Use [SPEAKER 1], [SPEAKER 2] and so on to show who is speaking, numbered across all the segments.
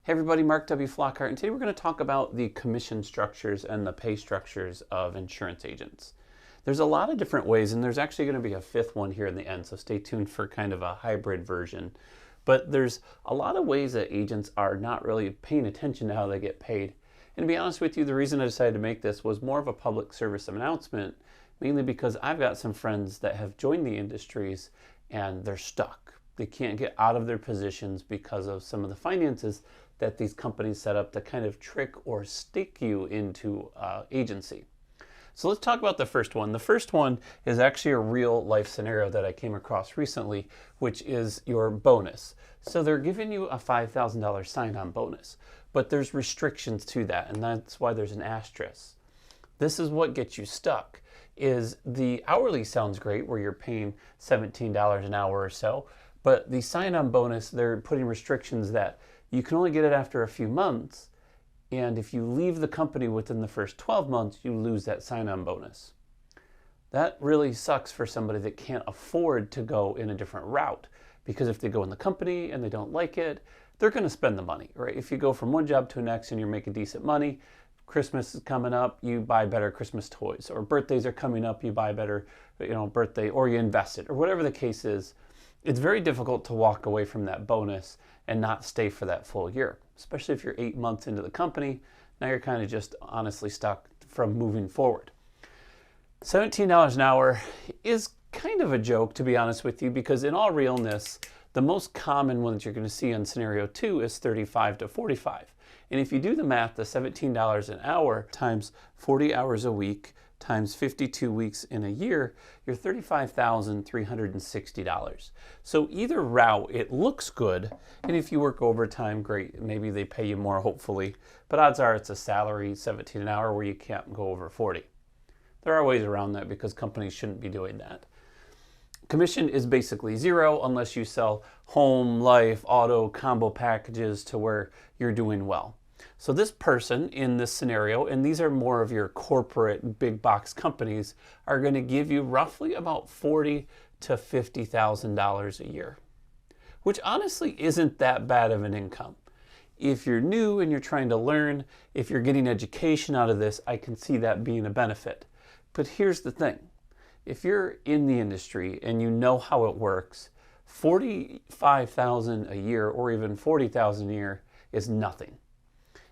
[SPEAKER 1] Hey everybody, Mark W. Flockhart, and today we're going to talk about the commission structures and the pay structures of insurance agents. There's a lot of different ways, and there's actually going to be a fifth one here in the end, so stay tuned for kind of a hybrid version. But there's a lot of ways that agents are not really paying attention to how they get paid. And to be honest with you, the reason I decided to make this was more of a public service announcement, mainly because I've got some friends that have joined the industries and they're stuck. They can't get out of their positions because of some of the finances that these companies set up to kind of trick or stick you into agency. So let's talk about the first one. The first one is actually a real life scenario that I came across recently, which is your bonus. So they're giving you a $5,000 sign-on bonus, but there's restrictions to that, and that's why there's an asterisk. This is what gets you stuck. Is the hourly sounds great where you're paying $17 an hour or so, but the sign-on bonus, they're putting restrictions that you can only get it after a few months, and if you leave the company within the first 12 months, you lose that sign-on bonus. That really sucks for somebody that can't afford to go in a different route, because if they go in the company and they don't like it, they're going to spend the money, right? If you go from one job to the next and you're making decent money, Christmas is coming up, you buy better Christmas toys, or birthdays are coming up, you buy better, birthday, or you invest it, or whatever the case is. It's very difficult to walk away from that bonus and not stay for that full year, especially if you're 8 months into the company. Now you're kind of just honestly stuck from moving forward. $17 an hour is kind of a joke, to be honest with you, because in all realness, the most common one that you're going to see on scenario 2 is 35 to 45. And if you do the math, the $17 an hour times 40 hours a week times 52 weeks in a year, you're $35,360. So either route, it looks good, and if you work overtime, great, maybe they pay you more, hopefully, but odds are it's a salary, 17 an hour, where you can't go over 40. There are ways around that because companies shouldn't be doing that. Commission is basically zero unless you sell home, life, auto, combo packages to where you're doing well. So this person in this scenario, and these are more of your corporate big box companies, are going to give you roughly about $40,000 to $50,000 a year, which honestly isn't that bad of an income. If you're new and you're trying to learn, if you're getting education out of this, I can see that being a benefit. But here's the thing. If you're in the industry and you know how it works, $45,000 a year or even $40,000 a year is nothing.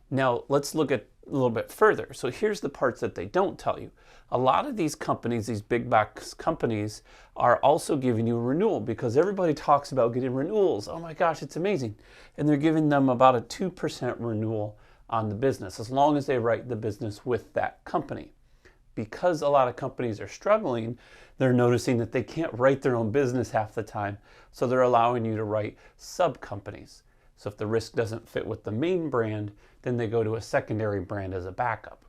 [SPEAKER 1] Now, let's look at a little bit further. So here's the parts that they don't tell you. A lot of these companies, these big box companies, are also giving you a renewal because everybody talks about getting renewals. Oh my gosh, it's amazing. And they're giving them about a 2% renewal on the business, as long as they write the business with that company. Because a lot of companies are struggling, they're noticing that they can't write their own business half the time. So they're allowing you to write sub-companies. So if the risk doesn't fit with the main brand, then they go to a secondary brand as a backup.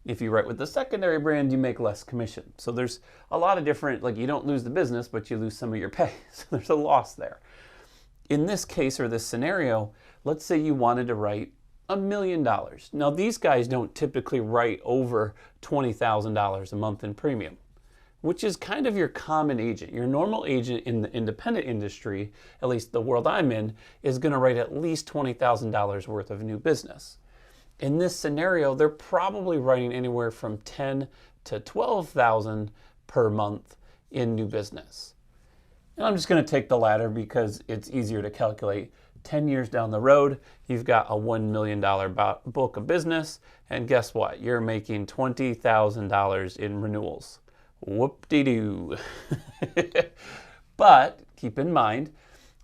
[SPEAKER 1] If you write with the secondary brand, you make less commission. So there's a lot of different, like you don't lose the business, but you lose some of your pay. So there's a loss there. In this case or this scenario, let's say you wanted to write $1 million. Now these guys don't typically write over $20,000 a month in premium, which is kind of your common agent. Your normal agent in the independent industry, at least the world I'm in, is going to write at least $20,000 worth of new business. In this scenario, they're probably writing anywhere from $10,000 to $12,000 per month in new business. And I'm just going to take the latter because it's easier to calculate. 10 years down the road, you've got a $1 million book of business, and guess what? You're making $20,000 in renewals. Whoop-de-doo. But keep in mind,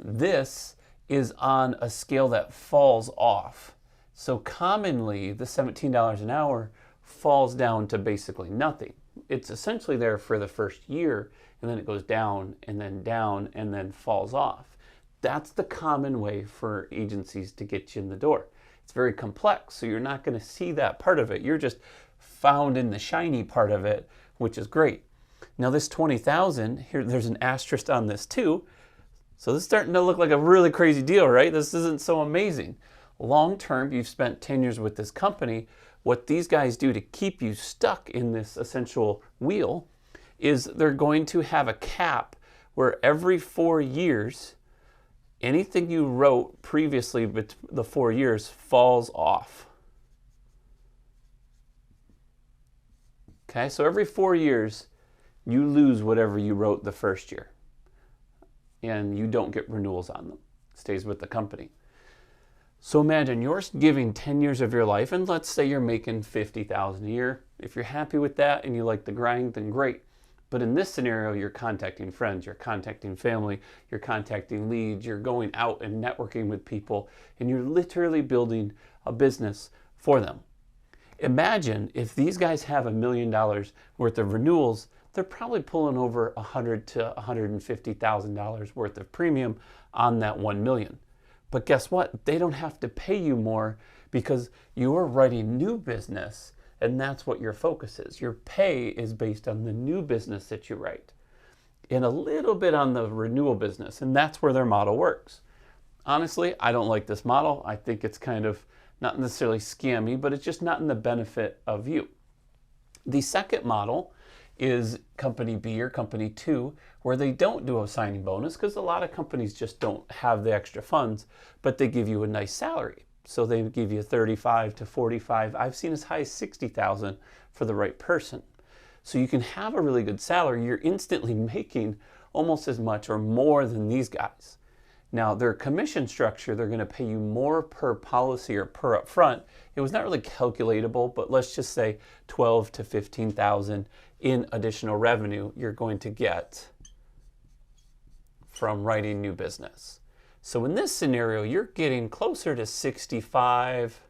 [SPEAKER 1] this is on a scale that falls off. So commonly, the $17 an hour falls down to basically nothing. It's essentially there for the first year, and then it goes down, and then falls off. That's the common way for agencies to get you in the door. It's very complex, so you're not going to see that part of it. You're just found in the shiny part of it, which is great. Now this 20,000, here there's an asterisk on this too. So this is starting to look like a really crazy deal, right? This isn't so amazing. Long term, you've spent 10 years with this company. What these guys do to keep you stuck in this essential wheel is they're going to have a cap where every 4 years anything you wrote previously, the 4 years, falls off. Okay, so every 4 years, you lose whatever you wrote the first year. And you don't get renewals on them. It stays with the company. So imagine you're giving 10 years of your life, and let's say you're making $50,000 a year. If you're happy with that and you like the grind, then great. But in this scenario, you're contacting friends, you're contacting family, you're contacting leads, you're going out and networking with people, and you're literally building a business for them. Imagine if these guys have $1 million worth of renewals, they're probably pulling over $100,000 to $150,000 worth of premium on that $1 million. But guess what? They don't have to pay you more because you're writing new business, and that's what your focus is. Your pay is based on the new business that you write and a little bit on the renewal business, and that's where their model works. Honestly, I don't like this model. I think it's kind of not necessarily scammy, but it's just not in the benefit of you. The second model is company B or company 2, where they don't do a signing bonus because a lot of companies just don't have the extra funds, but they give you a nice salary. So they give you 35 to 45. I've seen as high as 60,000 for the right person. So you can have a really good salary. You're instantly making almost as much or more than these guys. Now, their commission structure, they're going to pay you more per policy or per upfront. It was not really calculatable, but let's just say 12 to 15,000 in additional revenue you're going to get from writing new business. So in this scenario, you're getting closer to 65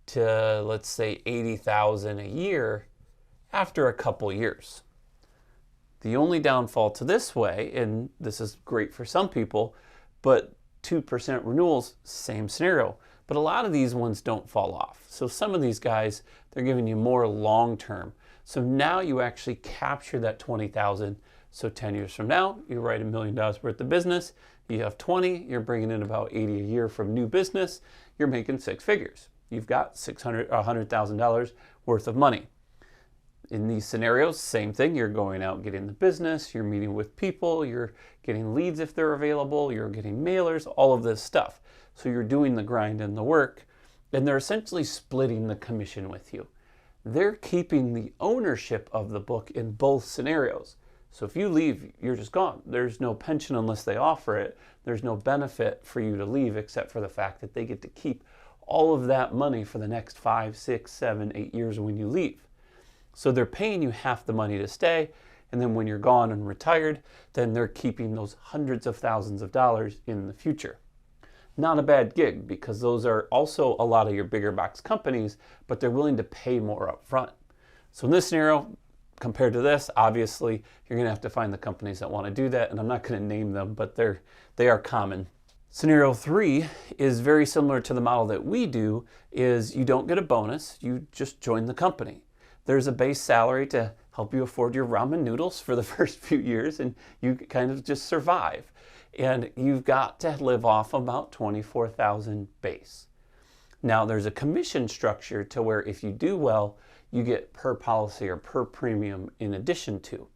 [SPEAKER 1] to, let's say, 80,000 a year after a couple years. The only downfall to this way, and this is great for some people, but 2% renewals, same scenario. But a lot of these ones don't fall off. So some of these guys, they're giving you more long-term. So now you actually capture that 20,000. So 10 years from now, you write $1 million worth of business. You have 20, you're bringing in about 80 a year from new business. You're making 6 figures. You've got $100,000 worth of money. In these scenarios, same thing. You're going out getting the business, you're meeting with people, you're getting leads if they're available, you're getting mailers, all of this stuff. So you're doing the grind and the work, and they're essentially splitting the commission with you. They're keeping the ownership of the book in both scenarios. So if you leave, you're just gone. There's no pension unless they offer it. There's no benefit for you to leave except for the fact that they get to keep all of that money for the next 5, 6, 7, 8 years when you leave. So they're paying you half the money to stay, and then when you're gone and retired, then they're keeping those hundreds of thousands of dollars in the future. Not a bad gig, because those are also a lot of your bigger box companies, but they're willing to pay more up front. So in this scenario, compared to this, obviously, you're going to have to find the companies that want to do that, and I'm not going to name them, but they are common. Scenario 3 is very similar to the model that we do, is you don't get a bonus, you just join the company. There's a base salary to help you afford your ramen noodles for the first few years, and you kind of just survive. And you've got to live off about 24,000 base. Now, there's a commission structure to where if you do well, you get per policy or per premium in addition to.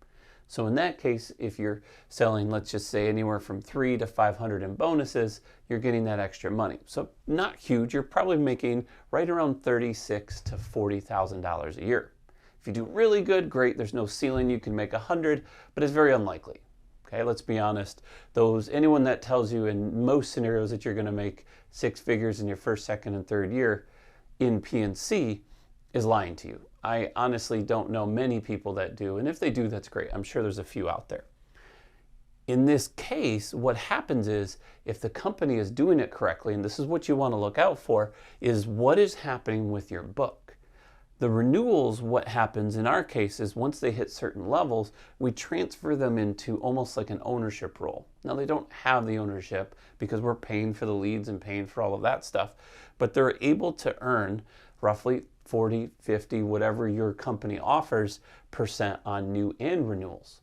[SPEAKER 1] So in that case, if you're selling, let's just say anywhere from 300 to 500 in bonuses, you're getting that extra money. So not huge. You're probably making right around $36,000 to $40,000 a year. If you do really good, great. There's no ceiling. You can make 100, but it's very unlikely. Okay, let's be honest. Anyone that tells you in most scenarios that you're going to make 6 figures in your first, second, and third year in P&C is lying to you. I honestly don't know many people that do, and if they do, that's great. I'm sure there's a few out there. In this case, what happens is if the company is doing it correctly, and this is what you want to look out for, is what is happening with your book. The renewals, what happens in our case is once they hit certain levels, we transfer them into almost like an ownership role. Now, they don't have the ownership because we're paying for the leads and paying for all of that stuff, but they're able to earn roughly 40, 50, whatever your company offers % on new and renewals.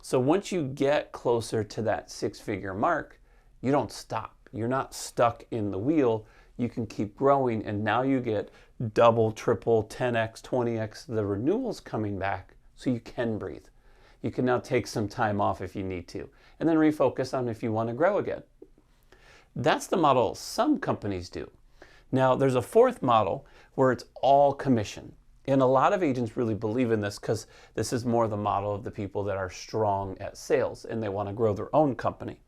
[SPEAKER 1] So once you get closer to that 6-figure mark, you don't stop. You're not stuck in the wheel. You can keep growing, and now you get double, triple, 10x, 20x the renewals coming back, so you can breathe. You can now take some time off if you need to, and then refocus on if you want to grow again. That's the model some companies do. Now, there's a fourth model where it's all commission. And a lot of agents really believe in this because this is more the model of the people that are strong at sales and they want to grow their own company.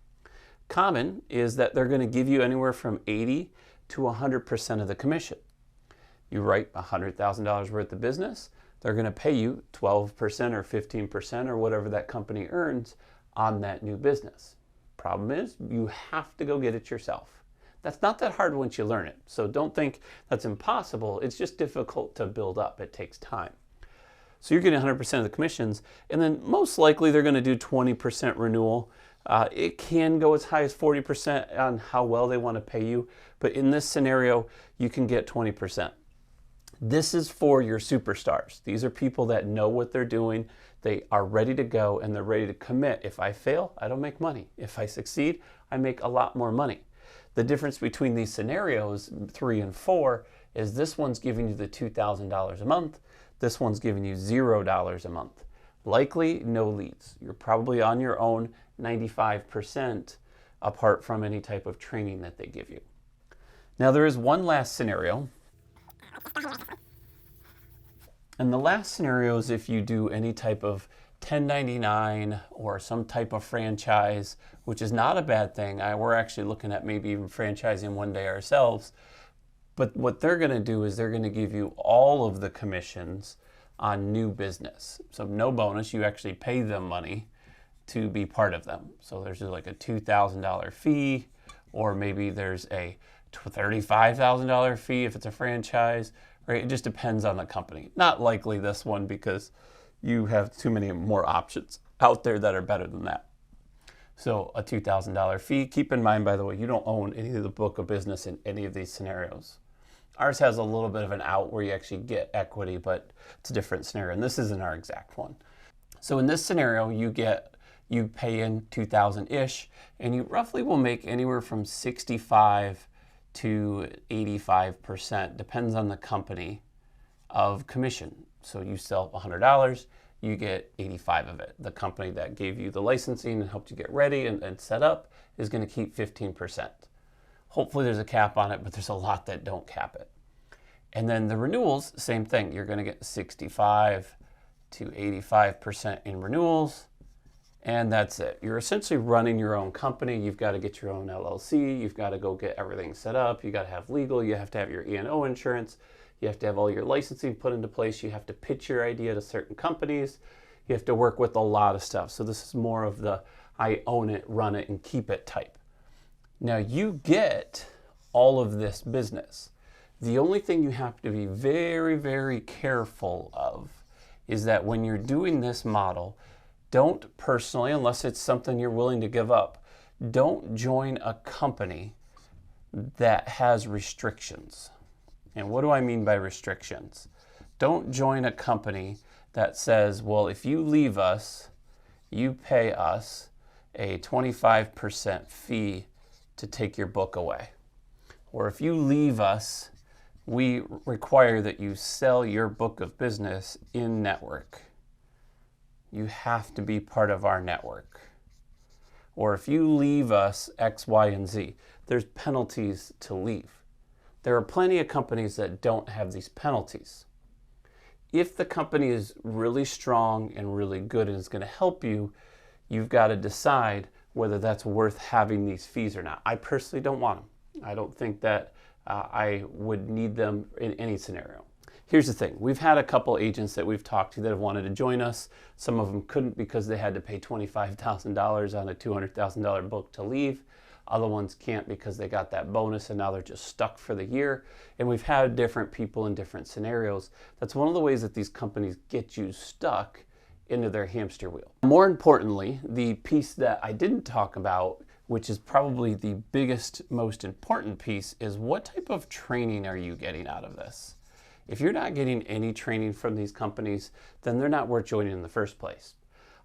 [SPEAKER 1] Common is that they're going to give you anywhere from 80 to 100% of the commission. You write $100,000 worth of business, they're going to pay you 12% or 15% or whatever that company earns on that new business. Problem is, you have to go get it yourself. That's not that hard once you learn it. So don't think that's impossible. It's just difficult to build up. It takes time. So you're getting 100% of the commissions, and then most likely they're going to do 20% renewal. It can go as high as 40% on how well they want to pay you, but in this scenario, you can get 20%. This is for your superstars. These are people that know what they're doing. They are ready to go and they're ready to commit. If I fail, I don't make money. If I succeed, I make a lot more money. The difference between these scenarios, 3 and 4, is this one's giving you the $2,000 a month. This one's giving you $0 a month. Likely no leads. You're probably on your own 95% apart from any type of training that they give you. Now there is one last scenario. And the last scenario is if you do any type of 1099 or some type of franchise, which is not a bad thing. We're actually looking at maybe even franchising one day ourselves. But what they're going to do is they're going to give you all of the commissions on new business. So no bonus, you actually pay them money to be part of them. So there's like a $2,000 fee, or maybe there's a $35,000 fee if it's a franchise, right? It just depends on the company. Not likely this one because you have too many more options out there that are better than that. So a $2,000 fee. Keep in mind, by the way, you don't own any of the book of business in any of these scenarios. Ours has a little bit of an out where you actually get equity, but it's a different scenario. And this isn't our exact one. So in this scenario, you pay in $2,000-ish, and you roughly will make anywhere from 65 to 85%, depends on the company, of commission. So you sell $100, you get 85 of it. The company that gave you the licensing and helped you get ready and set up is going to keep 15%. Hopefully there's a cap on it, but there's a lot that don't cap it. And then the renewals, same thing. You're going to get 65 to 85% in renewals, and that's it. You're essentially running your own company. You've got to get your own LLC. You've got to go get everything set up. You got to have legal. You have to have your E&O insurance. You have to have all your licensing put into place. You have to pitch your idea to certain companies. You have to work with a lot of stuff. So this is more of the I own it, run it, and keep it type. Now you get all of this business. The only thing you have to be very, very careful of is that when you're doing this model, don't personally, unless it's something you're willing to give up, don't join a company that has restrictions. And what do I mean by restrictions? Don't join a company that says, well, if you leave us, you pay us a 25% fee to take your book away. Or if you leave us, we require that you sell your book of business in network. You have to be part of our network. Or if you leave us X, Y, and Z, there's penalties to leave. There are plenty of companies that don't have these penalties. If the company is really strong and really good and is going to help you, you've got to decide whether that's worth having these fees or not. I personally don't want them. I don't think that I would need them in any scenario. Here's the thing. We've had a couple agents that we've talked to that have wanted to join us. Some of them couldn't because they had to pay $25,000 on a $200,000 book to leave. Other ones can't because they got that bonus and now they're just stuck for the year. And we've had different people in different scenarios. That's one of the ways that these companies get you stuck into their hamster wheel. More importantly, the piece that I didn't talk about, which is probably the biggest, most important piece, is what type of training are you getting out of this? If you're not getting any training from these companies, then they're not worth joining in the first place.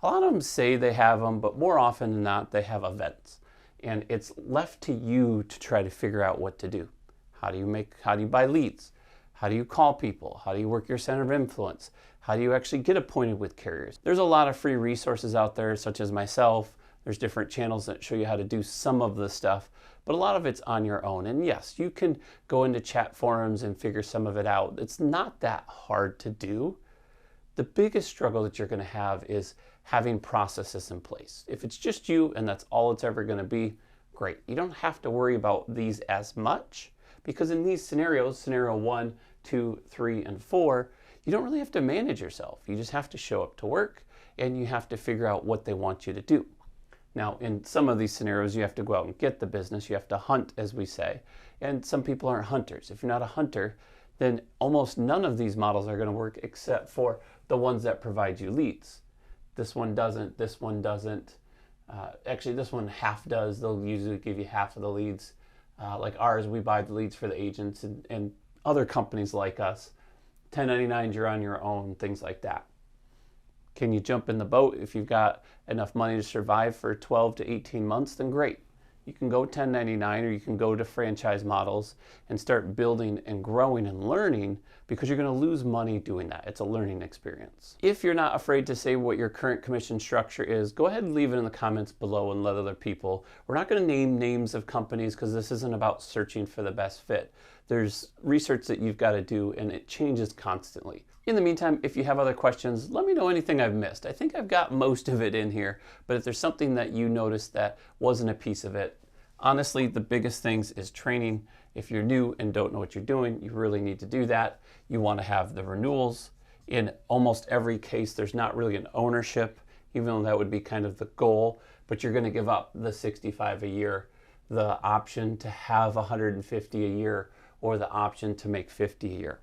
[SPEAKER 1] A lot of them say they have them, but more often than not, they have events. And it's left to you to try to figure out what to do. How do you buy leads? How do you call people? How do you work your center of influence? How do you actually get appointed with carriers? There's a lot of free resources out there, such as myself. There's different channels that show you how to do some of the stuff, but a lot of it's on your own. And yes, you can go into chat forums and figure some of it out. It's not that hard to do. The biggest struggle that you're going to have is having processes in place. If it's just you and that's all it's ever going to be, great. You don't have to worry about these as much, because in these scenarios, scenario 1, 2, 3, and 4, you don't really have to manage yourself. You just have to show up to work and you have to figure out what they want you to do. Now, in some of these scenarios, you have to go out and get the business. You have to hunt, as we say. And some people aren't hunters. If you're not a hunter, then almost none of these models are going to work except for the ones that provide you leads. This one doesn't, this one doesn't. Actually, this one half does. They'll usually give you half of the leads. Like ours, we buy the leads for the agents, and other companies like us, 1099s, you're on your own, things like that. Can you jump in the boat if you've got enough money to survive for 12 to 18 months? Then great. You can go 1099 or you can go to franchise models and start building and growing and learning, because you're going to lose money doing that. It's a learning experience. If you're not afraid to say what your current commission structure is, go ahead and leave it in the comments below and let other people. We're not going to name names of companies because this isn't about searching for the best fit. There's research that you've got to do and it changes constantly. In the meantime, if you have other questions, let me know anything I've missed. I think I've got most of it in here, but if there's something that you noticed that wasn't a piece of it, honestly, the biggest things is training. If you're new and don't know what you're doing, you really need to do that. You want to have the renewals. In almost every case, there's not really an ownership, even though that would be kind of the goal, but you're going to give up the $65 a year, the option to have $150 a year, or the option to make $50 a year.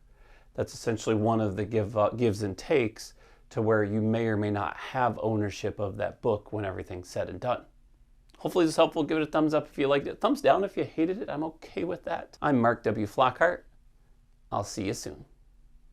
[SPEAKER 1] That's essentially one of the gives and takes to where you may or may not have ownership of that book when everything's said and done. Hopefully this is helpful. Give it a thumbs up if you liked it. Thumbs down if you hated it. I'm okay with that. I'm Mark W. Flockhart. I'll see you soon.